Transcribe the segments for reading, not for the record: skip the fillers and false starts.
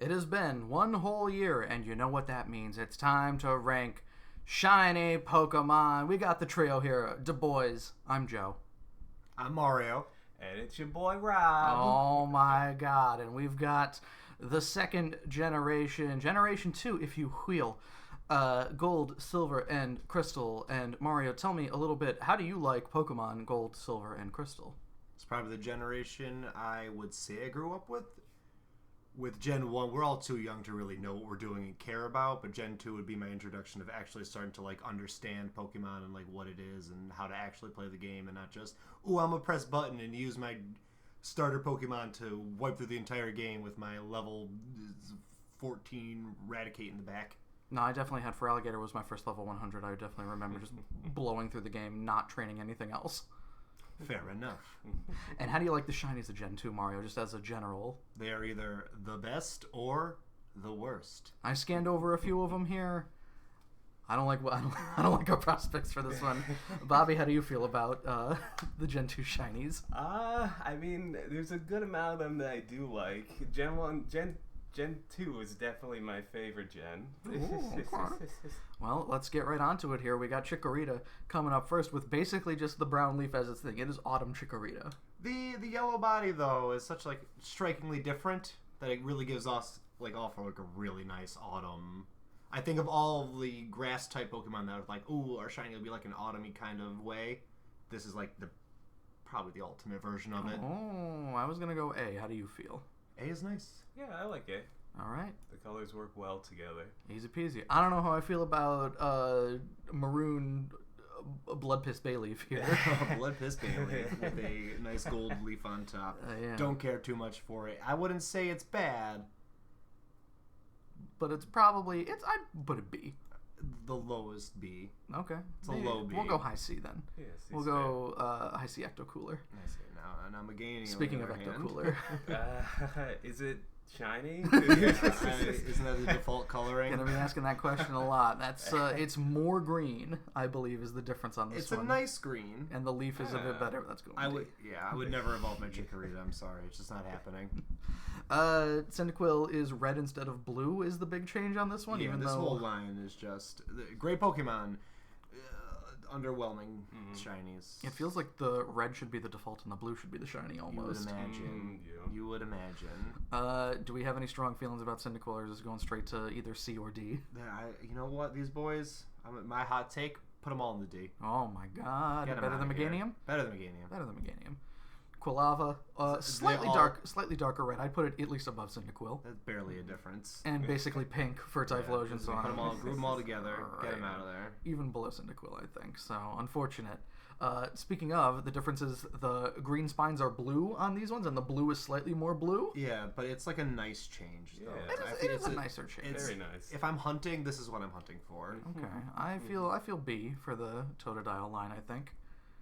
It has been one whole year, and you know what that means. It's time to rank shiny Pokemon. We got the trio here. Du Bois. I'm Joe. I'm Mario. And it's your boy Rob. Oh my god. And we've got the second generation, Generation 2 if you will, Gold, Silver, and Crystal. And Mario, tell me a little bit, how do you like Pokemon Gold, Silver, and Crystal? It's probably the generation I would say I grew up with. With Gen 1, we're all too young to really know what we're doing and care about, but Gen 2 would be my introduction of actually starting to understand Pokemon and what it is and how to actually play the game and not just, ooh, I'm gonna press button and use my starter Pokemon to wipe through the entire game with my level 14 Raticate in the back. No, I definitely had Feraligatr was my first level 100. I definitely remember just blowing through the game, not training anything else. Fair enough. And how do you like the shinies of Gen 2, Mario, just as a general? They are either the best or the worst. I scanned over a few of them here. I don't like our prospects for this one. Bobby, how do you feel about the Gen 2 shinies? I mean, there's a good amount of them that I do like. Gen 2 is definitely my favorite gen. Ooh, okay. Well, let's get right onto it here. We got Chikorita coming up first with basically just the brown leaf as its thing. It is Autumn Chikorita. The yellow body, though, is such strikingly different that it really gives us a really nice autumn. I think of all the grass type Pokemon that are ooh, our shiny will be an autumny kind of way. This is probably the ultimate version of it. Oh, I was gonna go A. How do you feel? A is nice. Yeah, I like it. All right. The colors work well together. Easy peasy. I don't know how I feel about maroon blood piss bay leaf here. Blood piss bay leaf with a nice gold leaf on top. Yeah. Don't care too much for it. I wouldn't say it's bad. But it's probably I'd put it B. The lowest B. Okay. It's a low B. We'll go high C then. Yeah, we'll go high C Ecto Cooler. I see. Now I'm a gaining. Speaking of Ecto Cooler. Is it shiny? Isn't that the default coloring? Gonna be asking that question a lot. That's it's more green, I believe, is the difference on this one. It's a nice green, and the leaf is a bit better. That's going. I would never evolve my Chikorita. I'm sorry, it's just not happening. Cyndaquil is red instead of blue. Is the big change on this one? Yeah, even this though whole line is just great Pokemon. Underwhelming shinies. It feels like the red should be the default and the blue should be the shiny almost. You would imagine. Do we have any strong feelings about Cyndaquil, or is this going straight to either C or D? You know what? These boys, my hot take, put them all in the D. Oh my god. Better than Meganium? Better than Meganium. Better than Meganium. Quilava, slightly darker red. I'd put it at least above Cyndaquil. That's barely a difference. And basically pink for Typhlosion. So group them all together, get them out of there. Even below Cyndaquil, I think. So unfortunate. Speaking of, the difference is the green spines are blue on these ones, and the blue is slightly more blue. Yeah, but it's a nice change, though. Yeah, it is a nicer change. Very nice. If I'm hunting, this is what I'm hunting for. Okay, I feel B for the Totodile line, I think.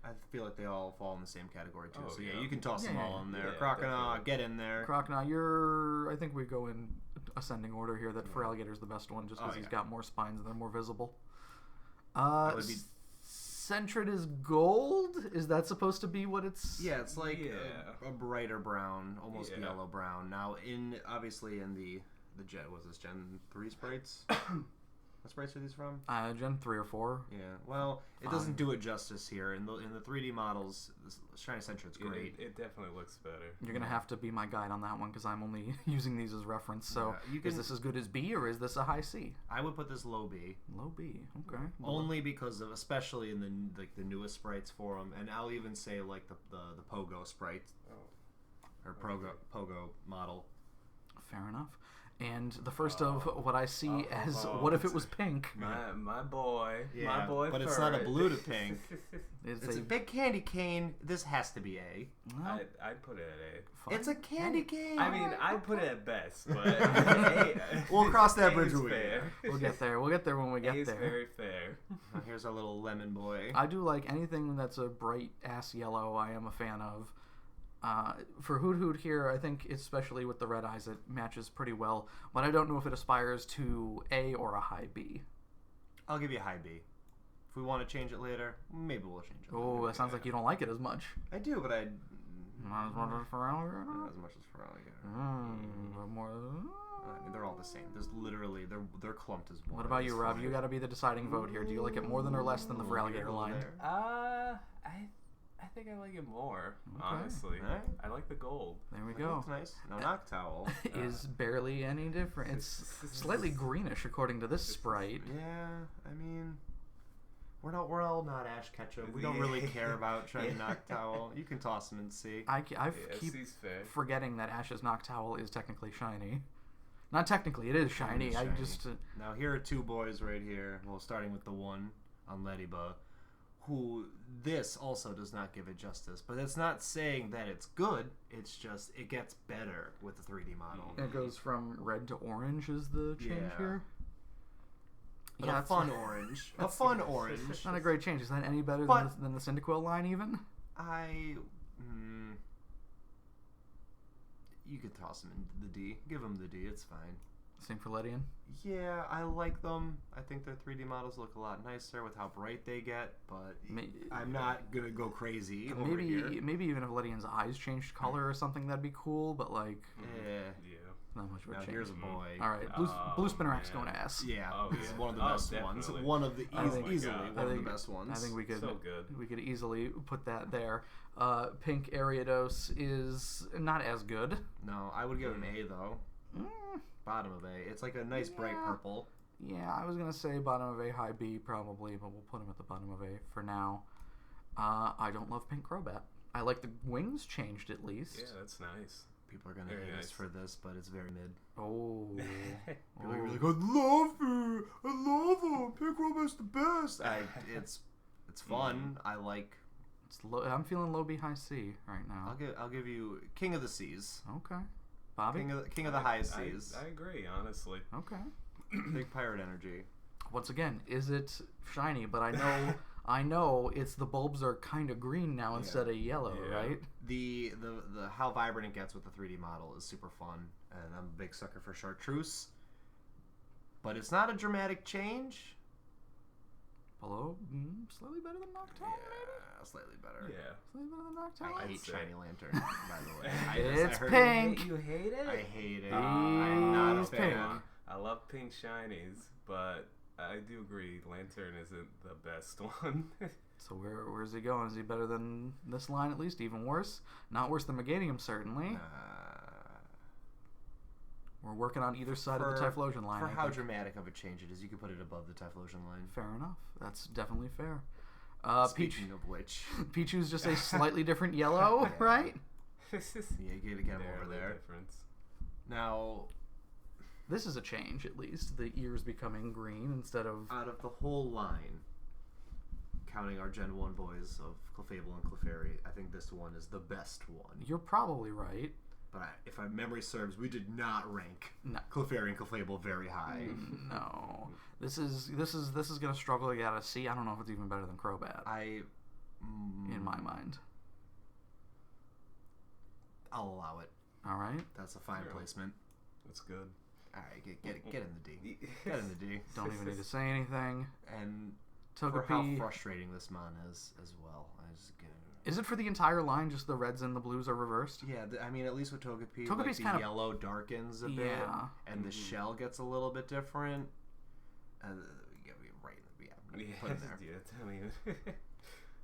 I feel like they all fall in the same category, too. Oh, so, you can toss them all in there. Yeah, Croconaw, get in there. Croconaw, I think we go in ascending order here, that Feraligator's the best one, just because he's got more spines and they're more visible. Sentret is gold? Is that supposed to be what it's... Yeah, it's a brighter brown, almost yellow brown. Now, obviously in the Gen 3 sprites? What sprites are these from? Gen 3 or 4. Yeah, well, it doesn't do it justice here. In the 3D models, Shiny Sentret's great. It definitely looks better. You're going to have to be my guide on that one, because I'm only using these as reference. So, is this as good as B, or is this a high C? I would put this low B. Low B, okay. Only because of, especially in the newest sprites for them, and I'll even say the Pogo sprite, or Pogo model. Fair enough. And the first of what I see as what if it was pink? My boy, my boy. But it's not a blue to pink. It's a big candy cane. This has to be A. I'd put it at A. Fine. It's a candy cane. I mean, I'd put it at best, but A, we'll cross that bridge when we fair. We'll get there. We'll get there when we get A is there. very fair. Here's our little lemon boy. I do like anything that's a bright ass yellow. I am a fan of. For Hoot Hoot here, I think especially with the red eyes, it matches pretty well. But I don't know if it aspires to A or a high B. I'll give you a high B. If we want to change it later, maybe we'll change it. Oh, that sounds like you don't like it as much. I do, but not as much as Feraligatr. Not as much as Feraligatr. More. They're the same. There's literally they're clumped as one. What about at you, this Rob? point. You got to be the deciding vote here. Do you like it more than or less than the Feraligatr line? I think I like it more, Okay. honestly. Alright. I like the gold. There we That go. looks nice. No Noctowl. Is barely any different. It's slightly greenish according to this sprite. Yeah, I mean, we're all not Ash Ketchum. We don't really care about shiny Noctowl. You can toss them and see. I Yeah, keep C's fair. forgetting that Ash's Noctowl is technically shiny. Not technically, it is shiny. is I shiny. just Now here are two boys right here. Well, starting with the one on Lediba, who this also does not give it justice. But it's not saying that it's good. It's just it gets better with the 3D model. it goes from red to orange is the change Yeah. here. But a it's fun orange. A fun orange. not a great change. Is that any better But- than the Cyndaquil line even? You could toss him in the D. Give him the D. It's fine. Same for Ledian. Yeah, I like them. I think their 3D models look a lot nicer with how bright they get, but I'm not gonna go crazy over here. Maybe even if Ledian's eyes changed color or something, that'd be cool. But like, Yeah. Yeah. not much would Now change. here's a boy. All right, Blue Spinnerack's going to ass. Yeah, Oh, this is yeah. one of the Oh, best definitely. ones. One of the I think- easily Oh my one God. of I the think- best ones. I think we could So good. we could easily put that there. Pink Ariados is not as good. No, I would give it an A though. Mm, Bottom of A. It's like a nice bright Yeah. purple. yeah, I was gonna say bottom of A, high B probably, but we'll put him at the bottom of A for now. I don't love Pink Crobat. I like the wings changed at least. Yeah, that's nice. People are gonna Very hate us nice. for this, but it's very mid. Oh. People are like, I love it. I love him. Pink Robo's the best. It's fun. I like. It's low, I'm feeling low B, high C right now. I'll give you King of the Seas. Okay. Bobby? King of the high seas. I agree, honestly. Okay. Big pirate energy. Once again, is it shiny? But I know it's the bulbs are kind of green now instead of yellow, Yeah. right? The how vibrant it gets with the 3D model is super fun, and I'm a big sucker for chartreuse. But it's not a dramatic change. Below, slightly better than Noctowl, maybe? Slightly better. Yeah. Slightly better than Noctowl? I hate say. Shiny Lantern, by the way. It's I heard- pink. You hate it? I hate it. He's I'm not a pink. fan. I love pink shinies, but I do agree Lantern isn't the best one. So where's he going? Is he better than this line at least? Even worse? Not worse than Meganium, certainly. We're working on either side of the Typhlosion line. For I how think. dramatic of a change it is, you could put it above the Typhlosion line. Fair enough. That's definitely fair. Peach, Speaking of which, Pichu's just a slightly different yellow, Yeah. right? yeah, you gotta get him over Barely there. difference. Now, This is a change, at least. The ears becoming green instead of... out of the whole line, counting our Gen 1 boys of Clefable and Clefairy, I think this one is the best one. You're probably right. But if my memory serves, we did not rank No. Clefairy and Clefable very high. No. This is gonna struggle to get out of C. I don't know if it's even better than Crobat, in my mind. I'll allow it. Alright? That's a fine Sure. placement. That's good. All right, get in the D. Get in the D. Don't even need to say anything. And for how Togepi... frustrating this mon is as well. Is it for the entire line, just the reds and the blues are reversed? Yeah, I mean, at least with Togepi, Togepi's like the kinda- yellow darkens a bit, Yeah. and the shell gets a little bit different. Yeah, right. Yeah, put it there. Yeah, tell me.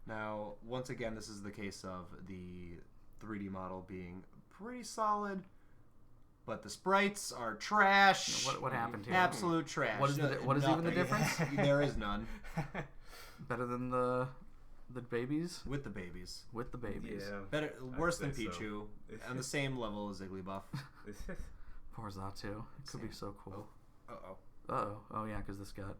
Now, once again, this is the case of the 3D model being pretty solid, but the sprites are trash. What happened here? Absolute trash. What is what is even the Nothing. difference? There is none. Better than the babies? With the babies. With the babies. Yeah. Better, worse than say so. Pichu, on the same level as Igglybuff. Poor Zatu. It could be so cool. Uh-oh. Uh-oh. Oh, yeah, because this got...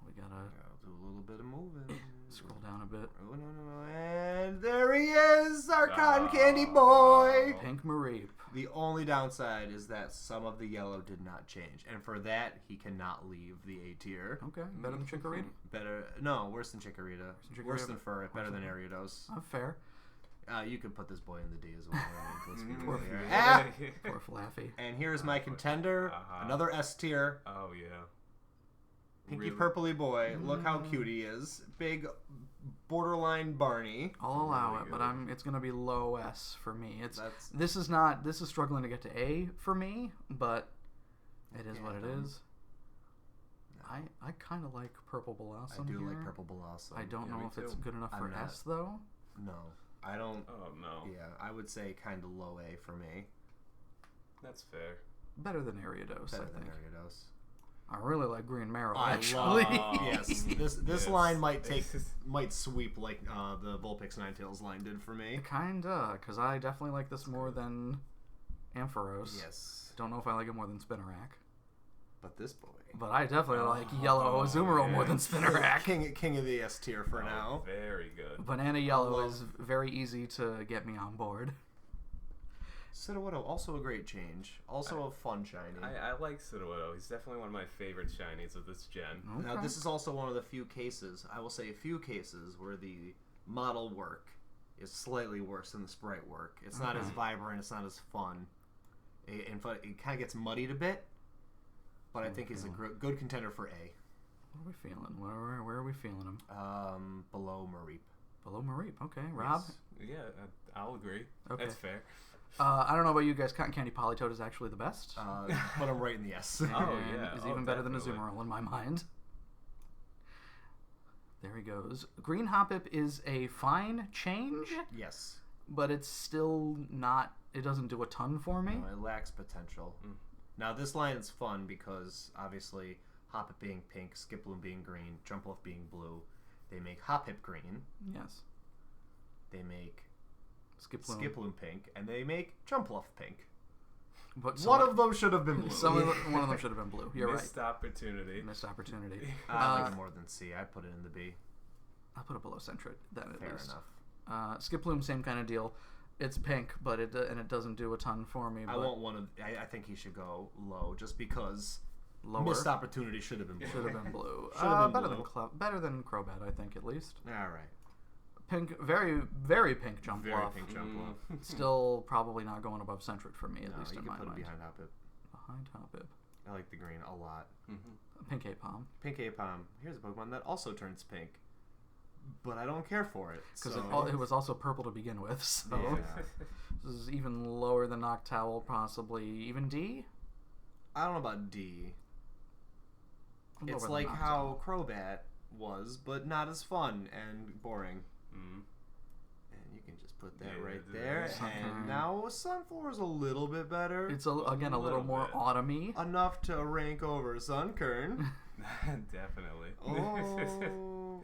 We gotta I'll do a little bit of moving. scroll down a bit. Oh, no. And there he is, our cotton Oh. candy boy. Pink Mareep. The only downside is that some of the yellow did not change. And for that, he cannot leave the A tier. Okay, better than Chikorita? Worse than Chikorita. Chikorita. Worse than Furret, better than Ariados. Fair. You could put this boy in the D as well. I mean, let's be Poor real here. Furret. Ah! Poor Flaffy. And here's my contender, another S tier. Oh yeah. Pinky Really? purpley boy. Look how cute he is. Big, borderline Barney. I'll allow Really it, but good. it's gonna be low S for me. That's This is struggling to get to A for me, but It is what it is. I kind of like Purple Blossom. I do here. like Purple Blossom. I don't know me if it's too. good enough for I'm not- S though. No, I don't. Oh no, Yeah, I would say kind of low A for me. that's fair. Better than Ariados, Better I than think. Ariados. I really like Green Marrow, I actually. love- Yes, this Yes. line might sweep like the Vulpix Ninetales line did for me. Kinda, because I definitely like this more than Ampharos. Yes, Don't know if I like it more than Spinnerack. but this boy, But I definitely like Yellow Azumarill more than yes. Spinnerack. king of the S tier for now. Very good. Banana Yellow is very easy to get me on board. Sudowoodo, also a great change. Also a fun shiny. I like Sudowoodo. He's definitely one of my favorite shinies of this gen. Okay. Now, this is also one of the few cases, I will say a few cases, where the model work is slightly worse than the sprite work. It's not as vibrant, it's not as fun. In fact, it kind of gets muddied a bit, but I think he's a good contender for A. What are we feeling? Where are we feeling him? Below Mareep. Below Mareep. Okay, Rob? Yeah, I'll agree. Okay. That's fair. I don't know about you guys. Cotton Candy Politoed is actually the best. But I'm right in the S. Oh, and yeah. is Oh, even better than definitely. Azumarill in my mind. There he goes. Green Hoppip is a fine change, Yes. but it's still not. It doesn't do a ton for me. No, it lacks potential. Now, this line is fun because, obviously, Hoppip being pink, Skiploom being green, Jumpluff being blue, they make Hoppip green, Yes. they make Skiploom. Skiploom pink, and they make Jumpluff pink. But One of them should have been blue. one of them should have been blue. You're Missed opportunity. right. Missed opportunity. I like it more than C. I'd put it in the B. I'll put it below Centric then at Fair least. enough. Skiploom, same kind of deal. It's pink, but it doesn't do a ton for me. But I want one of. I think he should go low, just because lower. missed opportunity should have been blue. Should have been blue. Should have been better blue. better than Crobat, I think, at least. All right. Pink, very, very pink jump Very off. pink Jumpluff. Still probably not going above Centric for me, at No, least you in can my put it mind. behind Hoppip. Behind Hoppip. I like the green a lot. Pink Apom. Pink Apom. Here's a Pokemon that also turns pink, but I don't care for it. Because So. it was also purple to begin with, so Yeah. this is even lower than Noctowl, possibly. Even D? I don't know about D. Lower It's than like Noctowl. how Crobat was, but not as fun and boring. Mm. And you can just put that Yeah, right the- there. Sunflower. And now Sunflower is a little bit better. It's, again, a little little more bit. autumny. Enough to rank over Sunkern. Definitely. Oh.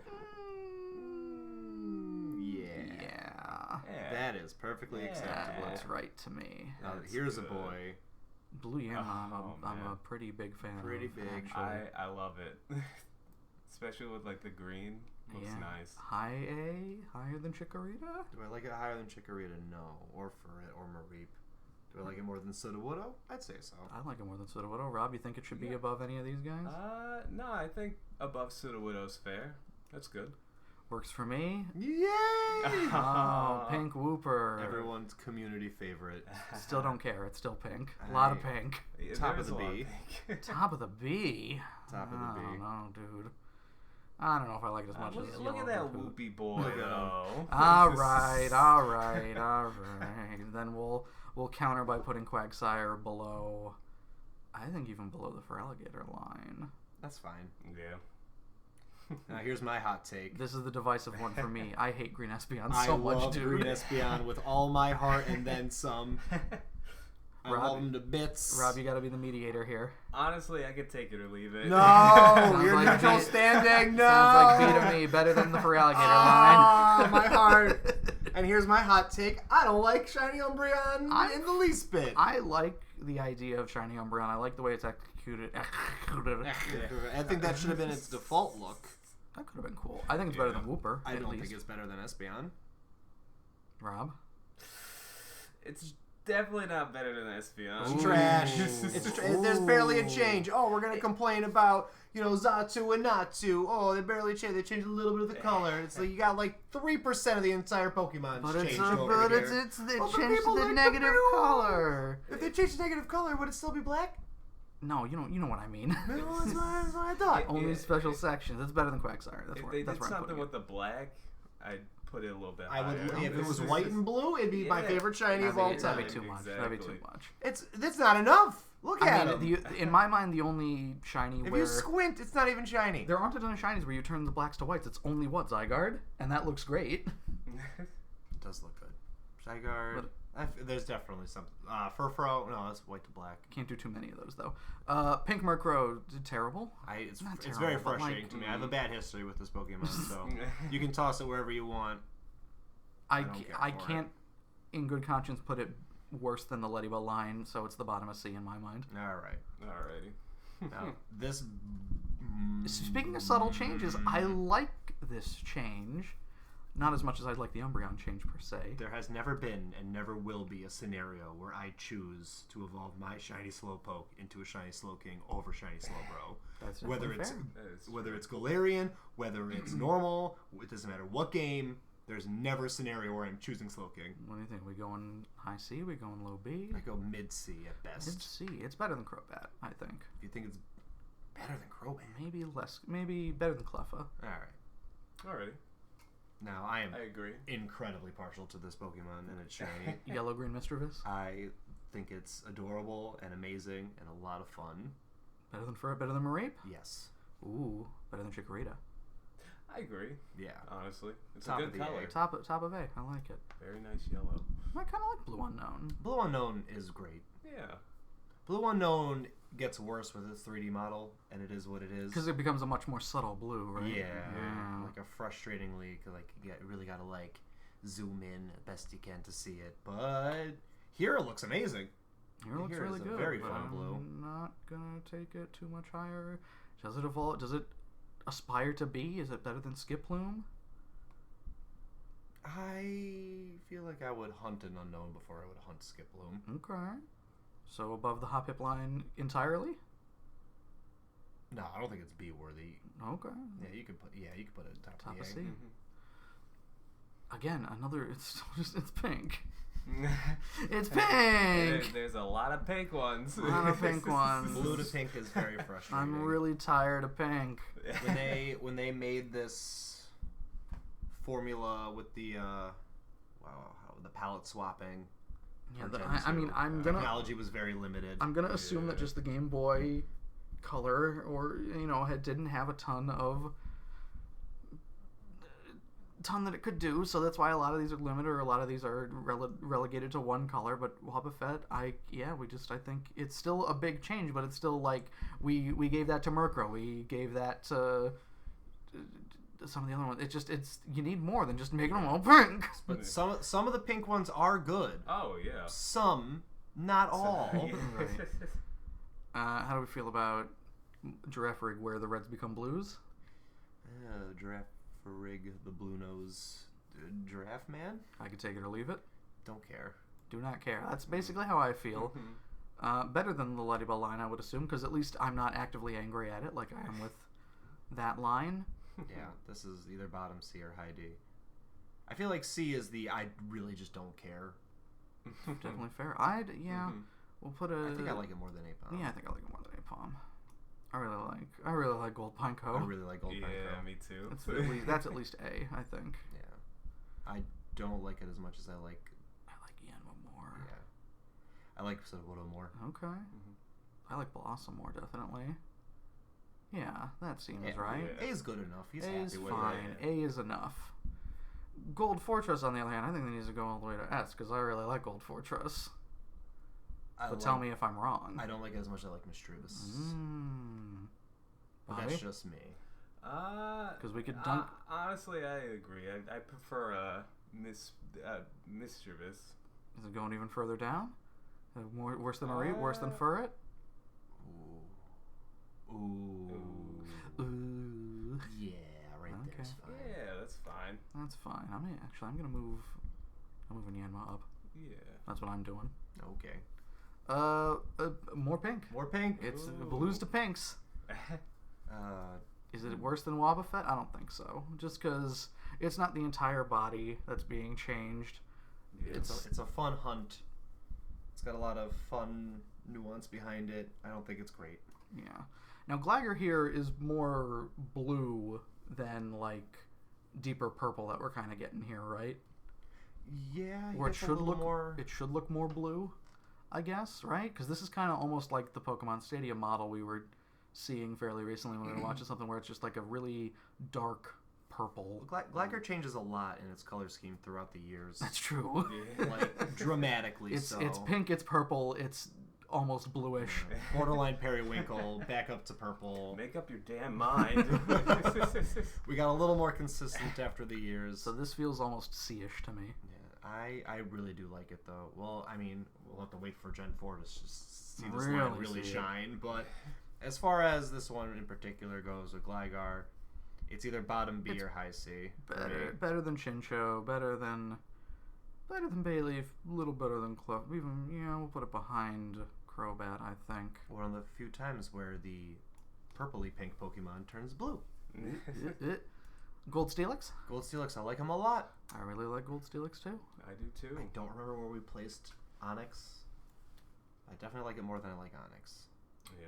Yeah. Yeah. Yeah. That is perfectly Yeah. acceptable. Looks right to me. Now, That's here's a good. boy. Blue Yama, Oh, I'm a man. pretty big fan Pretty of, big. actually. I love it. Especially with like the green. Looks Yeah. nice. High A? Higher than Chikorita? Do I like it higher than Chikorita? No. Or Ferret or Mareep. Do I like it more than Sudowoodo? I'd say so. I like it more than Sudowoodo. Rob, you think it should be Yeah. above any of these guys? No, I think above Sudowoodo's fair. That's good. Works for me. Yay! Oh, Pink Wooper. Everyone's community favorite. Still don't care. It's still pink. A lot of I- pink. Yeah, Top there of is the a lot B. pink. Top of the B. Top of the I B. don't know, dude. I don't know if I like it as much as Look at Yellow that Hoop. whoopie boy, Look at him. though. All right. Then we'll counter by putting Quagsire below. I think even below the Feraligatr line. That's fine. Yeah. Now here's my hot take. This is the divisive one for me. I hate Green Espeon I so love much, dude. Green Espeon with all my heart and then some. I Rob- love him to bits. Rob, you got to be the mediator here. Honestly, I could take it or leave it. No, Sounds you're like neutral beat- standing. No, Sounds like beat of me, better than the Feraligatr Ah, line. my heart. And here's my hot take. I don't like Shiny Umbreon I- in the least bit. I like the idea of Shiny Umbreon. I like the way it's executed. I think that should have been its default look. That could have been cool. I think it's better than Wooper. I at don't least. think it's better than Espeon. Rob. It's definitely not better than Espeon. It's Ooh. trash. Ooh. There's barely a change. Oh, we're gonna complain about Zatu and Natu. Oh, they barely changed. They changed a little bit of the color. It's like you got like 3% of the entire Pokemon But changed it's over here. they Oh, but changed people the like the negative blue. color. If they changed the negative color, would it still be black? No, you know what I mean. No, that's what I thought. Only Yeah. special sections. It's better than Quagsire. That's If where they that's did where I'm something putting with the black, I'd put it a little bit I would higher. if it was white and blue, it'd be my Yeah. favorite shiny of all That'd be time. too much. That'd be too Exactly. much. That's not enough. Look at I him. mean, in my mind, the only shiny If where you squint, it's not even shiny. there aren't a ton of shinies where you turn the blacks to whites. It's only what, Zygarde, and that looks great. It does look good. Zygarde. But- There's definitely something. Furfro. No, that's white to black. Can't do too many of those though. Pink Murkrow, terrible. It's Not very terrible, but, frustrating like, to me. I have a bad history with this Pokemon, so you can toss it wherever you want. I don't care for can't, in good conscience, put it worse than the Ladybell line, so it's the bottom of C in my mind. All right. Alrighty. Now this. Speaking of subtle changes, I like this change. Not as much as I'd like the Umbreon change per se. There has never been and never will be a scenario where I choose to evolve my shiny Slowpoke into a shiny Slowking over shiny Slowbro. That's Whether definitely it's fair. whether it's Galarian, whether it's normal, it doesn't matter what game. There's never a scenario where I'm choosing Slowking. What do you think? We going high C? We going low B? I go mid C at best. Mid C. It's better than Crobat, I think. You think it's better than Crobat? Maybe better than Cleffa. All right. Alrighty. Now I am I agree. incredibly partial to this Pokemon and its shiny. Yellow Green Mischievous. I think it's adorable and amazing and a lot of fun. Better than Furret. Better than Mareep. Yes. Ooh, better than Chikorita. I agree. Yeah. Honestly, it's Top a of good the color. A. Top of A. I like it. Very nice yellow. I kind of like Blue Unknown. Blue Unknown is great. Yeah. Blue Unknown gets worse with its 3D model, and it is what it is. Because it becomes a much more subtle blue, right? Yeah, like a frustratingly, like you really gotta like zoom in best you can to see it. But here it looks amazing. Here it looks Here is really a good. very but fun blue. I'm not gonna take it too much higher. Does it evolve? Does it aspire to be? Is it better than Skiploom? I feel like I would hunt an unknown before I would hunt Skiploom. Okay. So above the Hoppip line entirely? No, I don't think it's B worthy. Okay. Yeah, you could put it top Top of of the C. A. Again, another. It's pink. Mm-hmm. It's pink. There's a lot of pink ones. A lot of pink ones. Blue to pink is very frustrating. I'm really tired of pink. when they made this formula with the the palette swapping. Yeah, for Gen I 2, mean, I'm gonna technology was very limited. I'm gonna assume that just the Game Boy Color, or didn't have a ton that it could do, so that's why a lot of these are limited, or a lot of these are relegated to one color. But Wobbuffet, I think it's still a big change, but it's still like we gave that to Murkrow, we gave that to some of the other ones. It's you need more than just making them all pink. But some of the pink ones are good. Oh yeah. Some, not all. Right. How do we feel about Giraffe Rig, where the reds become blues? Giraffe Rig, the blue nose giraffe man. I could take it or leave it. Don't care. Do not care. That's basically how I feel. Better than the Ladybell line, I would assume, because at least I'm not actively angry at it like I am with that line. Yeah, this is either bottom C or high D. I feel like C is the I really just don't care. Definitely fair. We'll put a. I think I like it more than Apom. Yeah, I think I like it more than Apom. I really like Gold Pineco. I really like Gold Yeah, Pineco. me too. That's at least A, I think. Yeah. I don't like it as much as I like. I like Yanma more. Yeah. I like Sudowoodo more. Okay. I like Blossom more, definitely. Yeah, that seems right. A is good enough. He's A happy is with fine. it. A is enough. Gold Fortress, on the other hand, I think it needs to go all the way to S, because I really like Gold Fortress. But tell me if I'm wrong. I don't like it as much as I like Mischievous. But Bobby? that's just me. Because we could dunk. Honestly, I agree. I prefer Mischievous. Is it going even further down? Worse than Marie? Worse than Furret? Ooh. Yeah, right Okay. there's fine. Yeah, that's fine. That's fine. I'm gonna move. I'm moving Yanma up. Yeah. That's what I'm doing. Okay. More pink. More pink? It's blues to pinks. Is it worse than Wobbuffet? I don't think so. Just because it's not the entire body that's being changed. Yeah. It's a fun hunt. It's got a lot of fun nuance behind it. I don't think it's great. Yeah. Now Gligar here is more blue than like deeper purple that we're kind of getting here, right? Yeah, Or it gets a should little look more. it should look more blue. I guess, right? Because this is kind of almost like the Pokemon Stadium model we were seeing fairly recently when we were watching something where it's just like a really dark purple. Gligar changes a lot in its color scheme throughout the years. That's true. Like, dramatically It's so. it's pink, it's purple, it's almost bluish. Borderline periwinkle, back up to purple. Make up your damn mind. We got a little more consistent after the years. So this feels almost C-ish to me. Yeah, I really do like it, though. Well, I mean, we'll have to wait for Gen 4 to just see this line really shine. But as far as this one in particular goes with Gligar, it's either bottom B or high C. Better than Chinchou, better than Bayleaf, a little better than Clef. Even, we'll put it behind Crobat, I think. One of the few times where the purpley pink Pokemon turns blue. Gold Steelix? Gold Steelix, I like him a lot. I really like Gold Steelix too. I do too. I don't remember where we placed Onyx. I definitely like it more than I like Onyx. Yeah.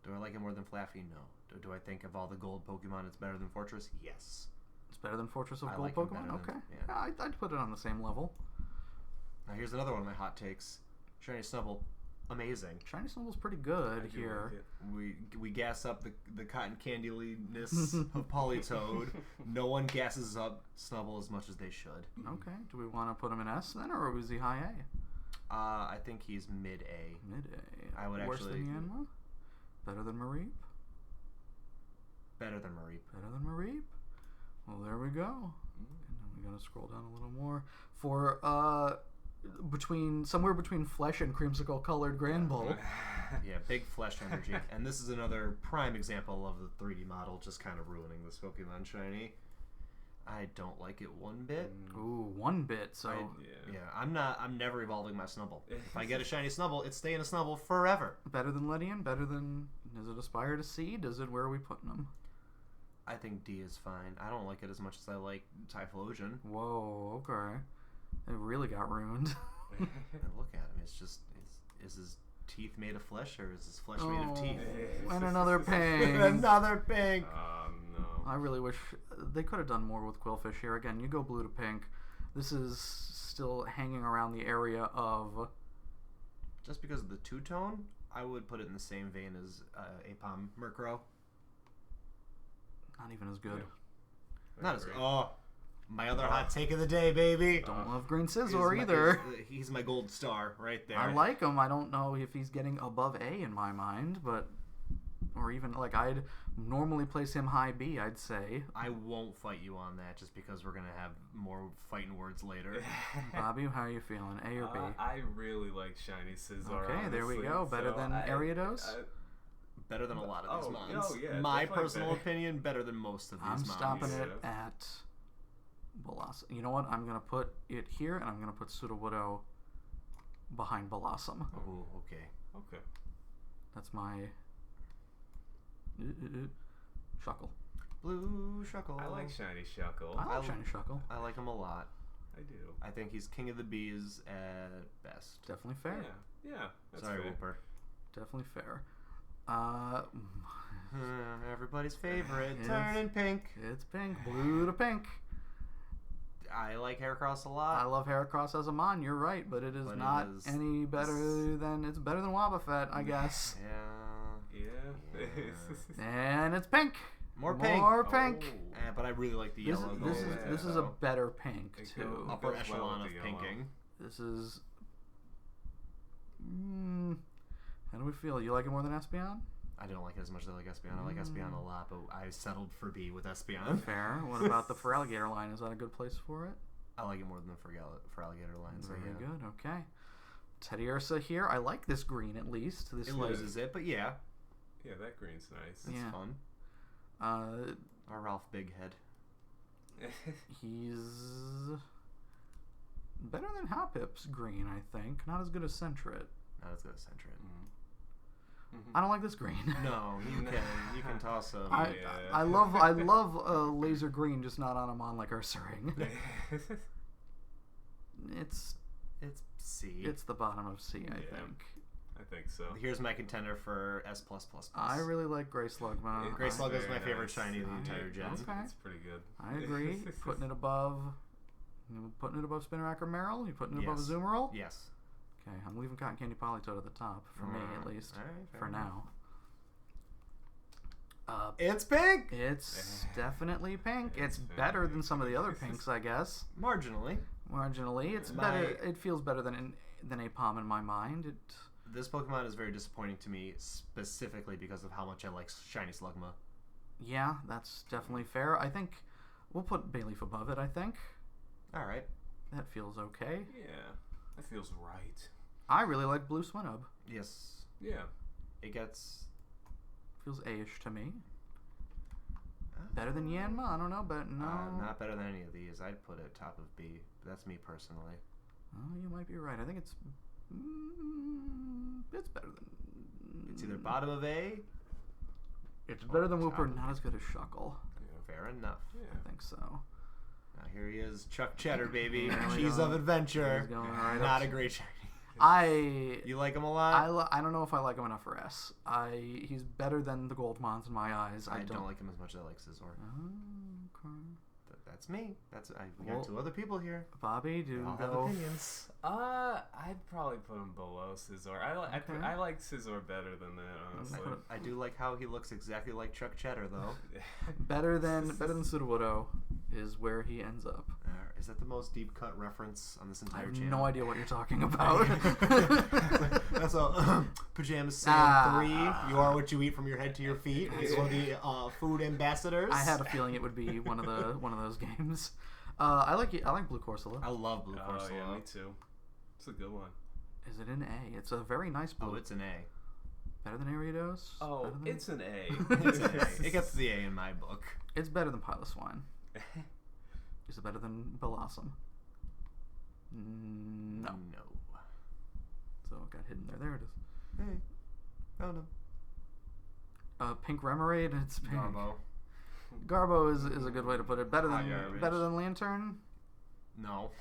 Do I like it more than Flaffy? No. Do I think of all the gold Pokemon it's better than Fortress? Yes. It's better than Fortress of I Gold like him Pokemon? better Okay. than- yeah. I'd put it on the same level. Now here's another one of my hot takes. Shiny Snubble. Amazing. Shiny Snubble's pretty good I do here. like it. We gas up the cotton candy-ness of Politoed. No one gasses up Snubble as much as they should. Okay. Do we want to put him in S then, or is he high A? I think he's mid-A. Mid A. I would Worse actually- than Yanma? Better than Mareep? Better than Mareep. Better than Mareep? Well, there we go. And then we gotta scroll down a little more. For, somewhere between Flesh and Creamsicle colored Granbull. Yeah, big flesh energy. And this is another prime example of the 3D model just kind of ruining this Pokemon Shiny. I don't like it one bit. Ooh, 1 bit, so... Yeah, I'm never evolving my Snubble. If I get a shiny Snubble, it's staying a Snubble forever. Better than Ledian? Better than... Does it aspire to C? Where are we putting him? I think D is fine. I don't like it as much as I like Typhlosion. Whoa, okay. It really got ruined. And look at him. Is his teeth made of flesh or is his flesh made of teeth? And another pink. Another pink. No. I really wish they could have done more with Quillfish here. Again, you go blue to pink. This is still hanging around the area of... Just because of the two-tone, I would put it in the same vein as Apom Murkrow. Not even as good. Yeah. Not as good. Oh, my other hot take of the day, baby. Don't love Green Scizor either. He's my gold star right there. I like him. I don't know if he's getting above A in my mind, but... Or even, like, I'd normally place him high B, I'd say. I won't fight you on that just because we're going to have more fighting words later. Bobby, how are you feeling? A or B? I really like Shiny Scizor. Okay, there we honestly. go. Better So than Ariados? Better than a lot of these mons. yeah, my definitely personal better. opinion, better than most of these I'm mons. stopping it Yeah. at Blossom. You know what? I'm going to put it here, and I'm going to put Sudowoodo behind Blossom. Oh, okay. Okay. That's my... Shuckle. Blue Shuckle. I like Shiny Shuckle. I like Shiny Shuckle. I like him a lot. I do. I think he's king of the bees at best. Definitely fair. Yeah, that's Sorry, fair. Whooper. Definitely fair. Everybody's favorite. It's- Turning pink. It's pink. Blue to pink. I like Heracross a I lot. love Heracross as a mon, you're right, but it is But it not is- any better than... It's better than Wobbuffet, I guess. Yeah. And it's pink. More pink. More pink. Oh. But I really like the This yellow. is, gold. this is a better pink, It too. goes- Upper goes well echelon with of the yellow. pinking. This is... how do we feel? You like it more than Espeon? I don't like it as much as I like Espeon. I like Espeon a lot, but I settled for B with Espeon. Fair. What about the Feraligatr line? Is that a good place for it? I like it more than the Feraligatr line. So Very yeah. good. Okay. Teddy Ursa here. I like this green at least. This It like, loses it, but yeah, Yeah, that green's nice. it's Yeah. fun. Our Ralph Bighead. He's better than Hoppip's green, I think. Not as good as Sentret. Not as good as Sentret. I don't like this green. No, you can toss him. I love laser green, just not on a mon like Ursaring. It's C. it's the bottom of C, I Yeah. think. I think so. Here's my contender for S+++. I really like Grey Slugma. Grey Slug is Very my favorite nice. shiny of the entire gen. Okay. It's pretty good. I agree. Putting it above Spinarak or Meryl? You putting it above Yes. Azumarill? Yes. Okay, I'm leaving Cotton Candy Politoed at the top, for me at least, All right, fair for enough. now. It's pink. It's definitely pink. It's It's better than pink. some of the other pinks, I guess. Marginally. Marginally, it's My- better. It feels better than Apom in my mind. It. This Pokemon is very disappointing to me, specifically because of how much I like Shiny Slugma. Yeah, that's definitely fair. I think we'll put Bayleaf above it. I think All right. that feels okay. Yeah, that feels right. I really like Blue Swinub. Yes. Yeah. It gets Feels A-ish to me. Better than Yanma? I don't know, but no. not better than any of these. I'd put it top of B. But that's me personally. Oh, you might be right. I think it's better than. It's either bottom of A. It's better than top Wooper. of Not as good as Shuckle. Fair enough. I think so. Now here he is, Chuck Cheddar, baby. There we Cheese go. of adventure. He's going right Not up a great shiny. You like him a lot? I don't know if I like him enough for S. He's better than the Goldmons in my eyes. I don't like him as much as I like Scizor. Oh, okay. That's me. We got Well, two other people here. Bobby, They do all have go. opinions. I'd probably put him below Scizor. Okay. I like Scizor better than that, honestly. I do like how he looks exactly like Chuck Cheddar, though. Better than Sudowoodo is where he ends up. Is that the most deep cut reference on this I entire have channel? no idea what you're talking about. That's a Pajamas Sam 3. You are what you eat from your head to your feet. He's one of the food ambassadors. I had a feeling it would be one of those games. I like Blue Corsola. I love Blue Oh, Corsola. yeah, me too. It's a good one. Is it an A? It's a very nice blue. Oh, it's an A. Better than Ariados? Oh, Better than- it's an A. It's an A. It gets the A in my book. It's better than Piloswine. Is it better than Blossom? No. No. So it got hidden there. There it is. Hey. Found him. Pink Remoraid. It's pink. Garbo. Garbo is a good way to put it. Better Hot than garbage. Lantern. No.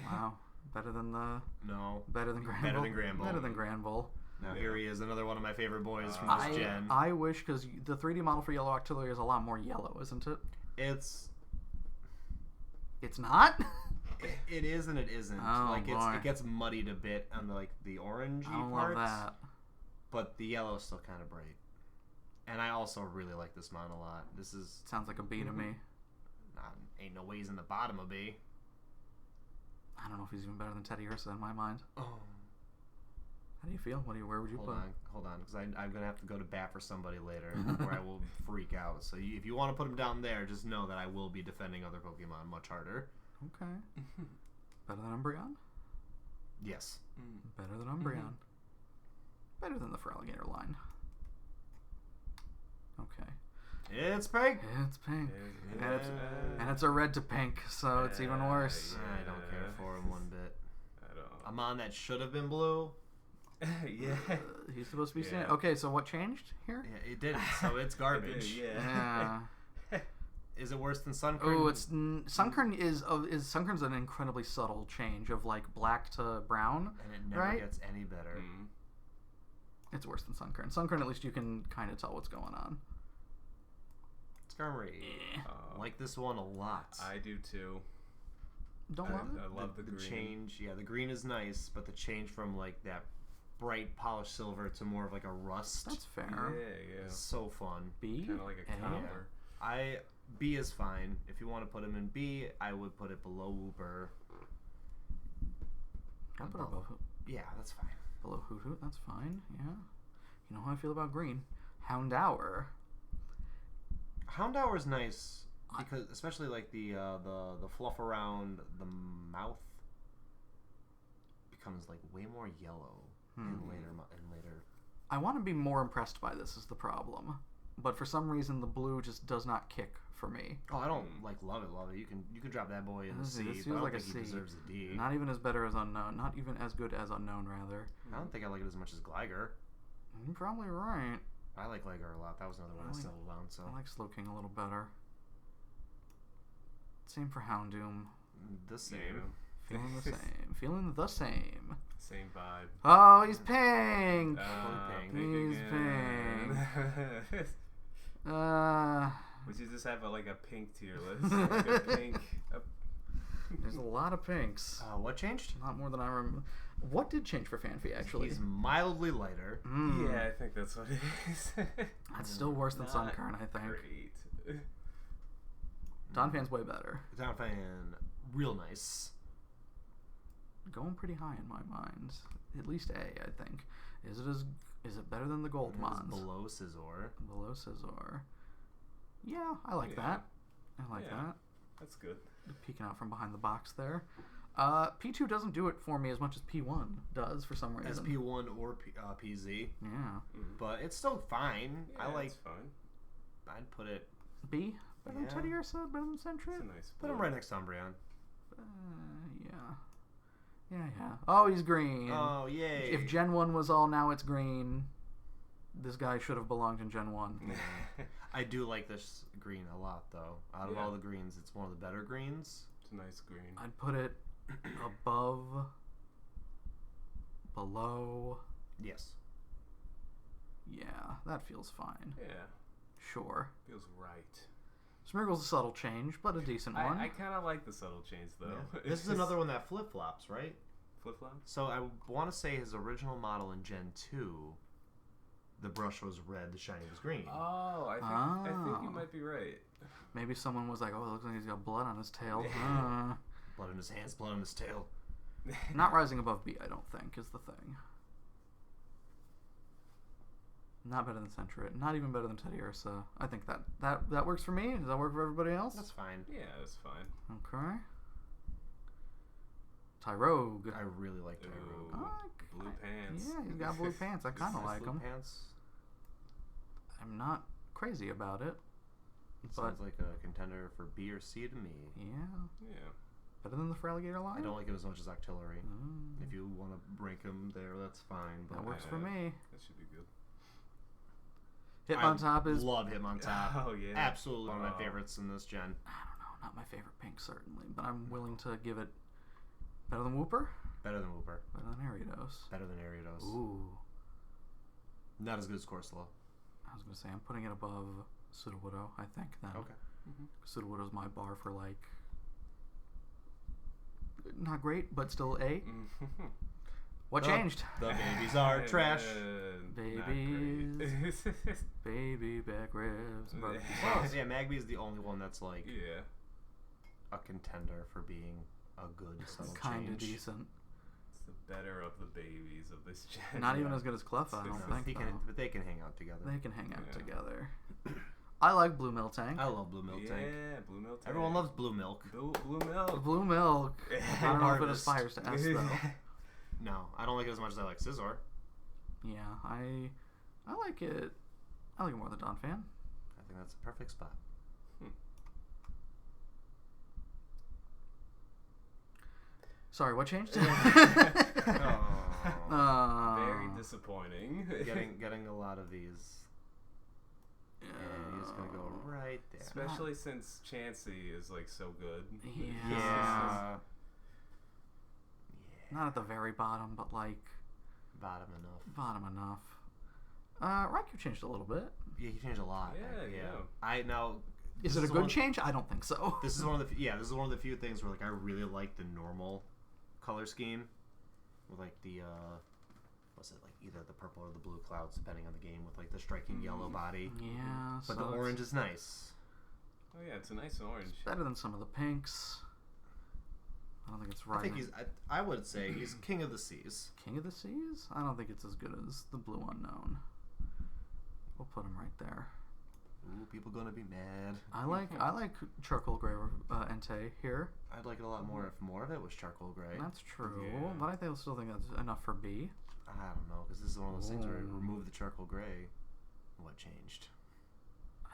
Wow. Better than No. Better than Granbull. Better than Granbull. Better than Granbull. Now here he is, another one of my favorite boys from I this gen. wish, because the 3D model for Yellow Octillery is a lot more yellow, isn't it? It's not. it is and it isn't. Oh, like boy. it gets muddied a bit on the orangey I don't parts, love that. but the yellow is still kind of bright. And I also really like this mod a lot. This is Sounds like a B to me. ain't no ways in the bottom of B. I don't know if he's even better than Teddy Ursa in my mind. Oh. How do you feel? Where would you put him? Hold on, because I'm gonna have to go to bat for somebody later, where I will freak out. So if you want to put him down there, just know that I will be defending other Pokemon much harder. Okay. Better than Umbreon? Yes. Better than Umbreon. Better than the Feraligatr line. Okay. It's pink. It's pink. Yeah. And it's a red to pink, so it's even worse. Yeah. I don't care for him one bit. I don't. A mon that should have been blue. Yeah. He's supposed to be Yeah. standing. Okay, so what changed here? Yeah, it didn't. So it's garbage. Yeah. Yeah. Is it worse than Sunkern? Oh, it's Sunkern is Sunkern's an incredibly subtle change of like black to brown. And it never right? gets any better. Mm. It's worse than Sunkern. Sunkern, at least you can kind of tell what's going on. Skarmory. Oh, Like this one a lot. I do too. Don't love it. I love the green. change. Yeah, the green is nice, but the change from like that bright polished silver to more of like a rust That's fair. Yeah, is so fun. B. Kind of like a A? copper. B is fine. If you want to put him in B, I would put it below Wooper. I'll put it above Yeah, that's fine. below Hoot Hoot. That's fine. Yeah. You know how I feel about green. Houndour. Houndour is nice because, especially like the fluff around the mouth becomes like way more yellow in later. I want to be more impressed by this is the problem, but for some reason the blue just does not kick for me. Oh, I don't like love it. You can drop that boy in the This C, feels but I don't like a think he C. deserves a D. Not even as better as Unknown. Not even as good as Unknown, rather. I don't think I like it as much as Gligar. You're probably right. I like Gligar a lot. That was another one I settled on. So I like Slowking a little better. Same for Houndoom. the same. Feeling the same. Feeling the same. Same vibe. Oh, he's pink! pink He's pink. We should just have like a pink tier list. Like a pink. There's a lot of pinks. What changed? Not more than I remember. What did change for Fanfi, actually? He's mildly lighter. Yeah, I think that's what it is. That's still worse than Not Sunkern, I think. Great. Donphan's way better. Donphan, real nice. Going pretty high in my mind. At least A, I think. Is it better than the Gold It's Mons? below Scizor. Below Scizor. Yeah, I like Yeah. that. I like Yeah. that. That's good. Peeking out from behind the box there. P2 doesn't do it for me as much as P1 does for some As reason. P1 or PZ. Yeah. But it's still fine. Yeah, I like. it's fine. I'd put it. B? Better Yeah. than Teddy Ursa? Better than Sentry? It's a nice Put him blue. right next to Umbreon. Yeah. Yeah. Oh, he's green. Oh, yay. If Gen 1 was all now it's green, this guy should have belonged in Gen 1. I do like this green a lot, though. Out of Yeah. all the greens, it's one of the better greens. It's a nice green. I'd put it above, below. Yes. Yeah, that feels fine. Yeah, Sure. feels right. Smeargle's a subtle change, but a decent one. I kind of like the subtle change though. Yeah. This is another one that flip flops, right? flip flops. So I want to say his original model in Gen 2, the brush was red, the shiny was green. Oh, I think you Oh. might be right. Maybe someone was like, "Oh, it looks like he's got blood on his tail." Blood in his hands, blood on his tail. Not rising above B, I don't think, is the thing. Not better than Sentret. Not even better than Teddy Ursa. I think that works for me. Does that work for everybody else? That's fine. Yeah, that's fine. Okay. Tyrogue. I really like Tyrogue. Ooh, blue pants. Yeah, he's got blue pants. I kind of Nice like blue him. Pants. I'm not crazy about it. It sounds like a contender for B or C to me. Yeah. Yeah. Better than the Feraligatr line? I don't like him as much as Octillery. Mm, If you want to rank him there, that's fine. But that works for Yeah. me. That should be good. Hitmontop is... love Hitmontop. Oh yeah. Absolutely one of my Oh. favorites in this gen. I don't know. Not my favorite pink, certainly. But I'm willing to give it... Better than Wooper? Better than Wooper. Better than Ariados. Better than Ariados. Ooh. Not as good as Corsola. I was going to say, I'm putting it above Sudowoodo, I think, then. Okay. Sudowoodo's my bar for, like... Not great, but still A. What The- changed? The babies are trash. Babies. Baby back ribs. barbecue Well, sauce. yeah, Magby's the only one that's like Yeah. a contender for being a good subtle Kind of change. decent. It's the better of the babies of this gen. Not even as good as Cleffa, I No, don't No, think, though. but they can hang out together. They can hang out Yeah. together. I like Blue Miltank. I love Blue Milk Yeah, Tank. blue milk. Everyone loves Blue Milk. blue milk. Blue Milk. I don't know if it Harvest. aspires to S, though. No, I don't like it as much as I like Scizor. Yeah, I like it. I like it more than Don Fan. I think that's the perfect spot. Sorry, what changed? Oh. Very disappointing. Getting a lot of these. And he's gonna go right there. Especially since Chansey is like so good. Yeah. Yeah. Not at the very bottom, but like Bottom enough. bottom enough. Raikou changed a little bit. Yeah, he changed a lot. Yeah. I now. Is this it a one good of- change? I don't think so. This is one of the this is one of the few things where like I really like the normal color scheme, with like the what's it like either the purple or the blue clouds depending on the game with like the striking yellow body. Yeah, But so the it's orange is nice. Oh yeah, it's a nice orange. better than some of the pinks. I don't think it's right. I think I would say he's king of the seas. King of the Seas? I don't think it's as good as the Blue Unknown. We'll put him right there. Ooh, people gonna be mad. I like charcoal gray Entei here. I'd like it a lot more if more of it was charcoal gray. That's true, Yeah. but I still think that's enough for B. I don't know, because this is one of those things where you Ooh. remove the charcoal gray. What changed?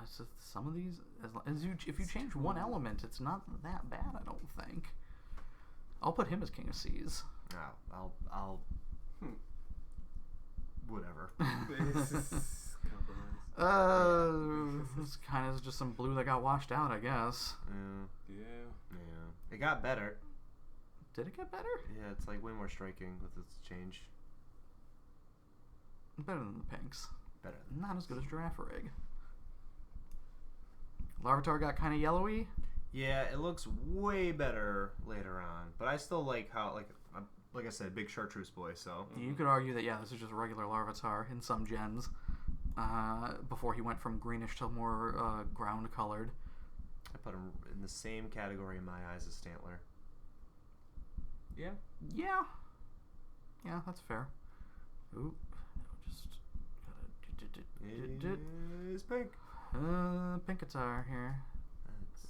It's just some of these, if you change one element, it's not that bad. I don't think. I'll put him as King of Seas. No, I'll whatever. It's kind of just some blue that got washed out, I guess. Yeah. It got better. Did it get better? Yeah, it's like way more striking with its change. Better than the pinks. Better. Not as good as Girafarig. Larvitar got kind of yellowy. Yeah, it looks way better later on, but I still like how like I said, big chartreuse boy. So You could argue that this is just a regular Larvitar in some gens. Before he went from greenish to more ground colored. I put him in the same category in my eyes as Stantler. Yeah. Yeah, that's fair. Ooh, just gotta Is pink. Pinkatar here.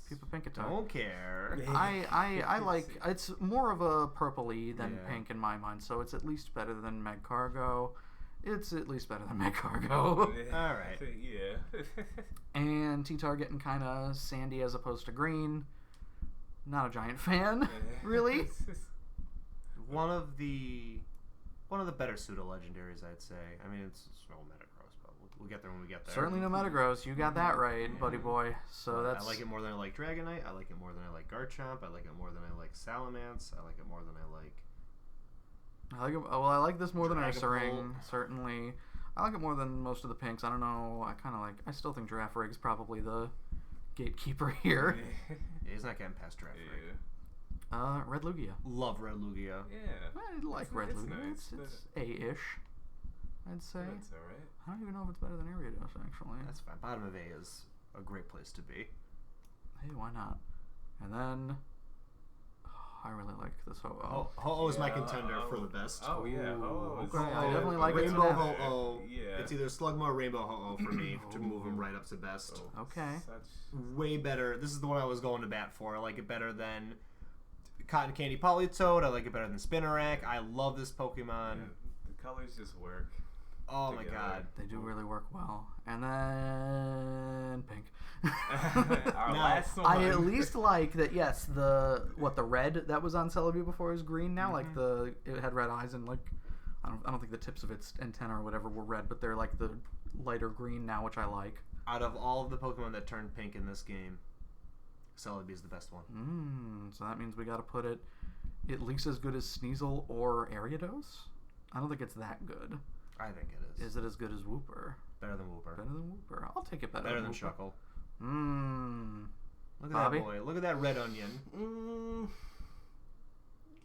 People Pinkatar. Don't care. I like it's more of a purpley than pink in my mind, so it's at least better than Magcargo. It's at least better than Magcargo. All right. Yeah. And T-Tar getting kind of sandy as opposed to green. Not a giant fan, really. One of the better pseudo legendaries, I'd say. I mean, it's no Metagross, but we'll get there when we get there. Certainly no Metagross. You got that right, buddy boy. So that's. I like it more than I like Dragonite. I like it more than I like Garchomp. I like it more than I like Salamence. I like it more than I like. I like this more than Dragapult. Ursaring, certainly. I like it more than most of the pinks. I don't know. I still think Giraffe Rig's probably the gatekeeper here. Yeah, he's not getting past Draft Rig. Red Lugia. Love Red Lugia. Yeah. I like Red Lugia. Nice, It's A-ish, I'd say. That's alright. I don't even know if it's better than Ariados, actually. That's fine. Bottom of A is a great place to be. Hey, why not? And then... I really like this Ho-Oh. Ho-Oh is my contender for the best. Oh, yeah. Ho-Oh is... Okay, I definitely like it Rainbow too. Ho-Oh. Yeah. It's either Slugma or Rainbow Ho-Oh for me to move him right up to best. Okay. Way better. This is the one I was going to bat for. I like it better than Cotton Candy Politoed. I like it better than Spinarak. I love this Pokemon. Yeah, the colors just work. Oh together. my god. They do really work well. And then... Pink. Our Now, last one. I at least like that. Yes, the red that was on Celebi before is green now. Like it had red eyes and like I don't think the tips of its antenna or whatever were red, but they're like the lighter green now, which I like. Out of all of the Pokemon that turned pink in this game, Celebi is the best one. So that means we got to put it at least as good as Sneasel or Ariados. I don't think it's that good. I think it is. Is it as good as Wooper? Better than Wooper. Better than Wooper. I'll take it better. Better than Wooper. Shuckle. Look at Bobby? that boy. Look at that red onion.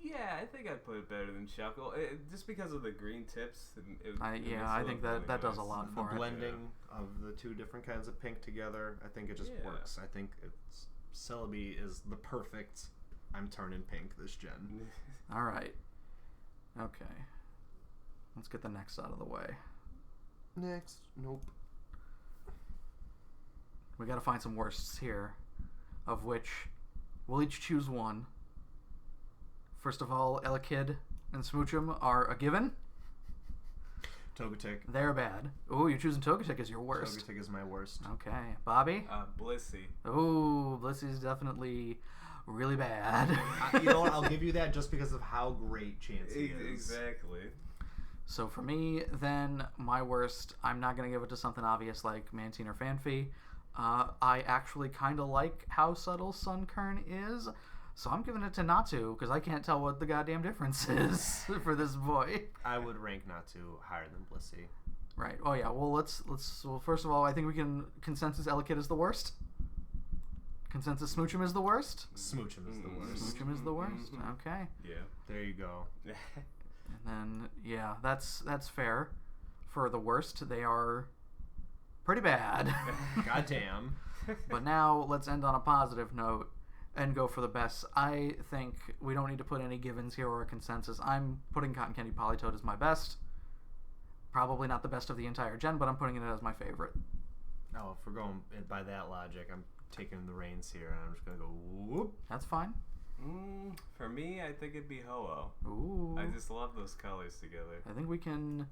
Yeah, I think I'd put it better than Shuckle. Just because of the green tips. I think that does a lot The for it. blending of the two different kinds of pink together, I think it just works. I think Celebi is the perfect I'm turning pink this gen. All right. Okay. Let's get the next out of the way. Next. Nope. We got to find some worsts here, of which we'll each choose one. First of all, Elekid and Smoochum are a given. Togetic. They're bad. Ooh, you're choosing Togetic as your worst. Togetic is my worst. Okay. Bobby? Blissey. Ooh, Blissy's definitely really bad. You know what? I'll give you that just because of how great Chansey is. Exactly. So for me, then, my worst, I'm not going to give it to something obvious like Mantine or Fanfy. I actually kind of like how subtle Sunkern is, so I'm giving it to Natu, because I can't tell what the goddamn difference is for this boy. I would rank Natu higher than Blissey. Right. Oh, yeah. Well, well, first of all, I think we can consensus Elekid is the worst. Consensus Smoochum is the worst. Smoochum is the worst. Smoochum is the worst. Okay. Yeah. There you go. And then, yeah, that's fair. For the worst, they are pretty bad. Goddamn. But now, let's end on a positive note and go for the best. I think we don't need to put any givens here or a consensus. I'm putting Cotton Candy Politoed as my best. Probably not the best of the entire gen, but I'm putting it as my favorite. Oh, if we're going by that logic, I'm taking the reins here, and I'm just going to go whoop. That's fine. For me, I think it'd be Ho-Oh. Ooh. I just love those colors together. I think we can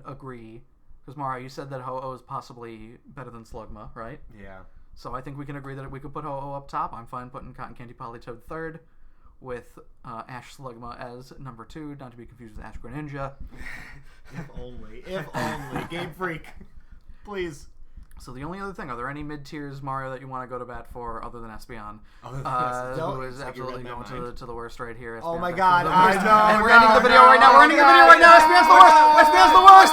agree, because Mario, you said that Ho-Oh is possibly better than Slugma, right? Yeah. So I think we can agree that we could put Ho-Oh up top. I'm fine putting Cotton Candy Politoed third, with Ash Slugma as number 2, not to be confused with Ash Greninja. If only. If only. Game Freak. Please. So the only other thing, are there any mid-tiers, Mario, that you want to go to bat for other than Espeon? Who is absolutely going to the worst right here. Oh Espeon's my actually god, the I worst. know. And we're ending the video right now. We're ending the video right now. Espeon's the worst. Espeon's the worst.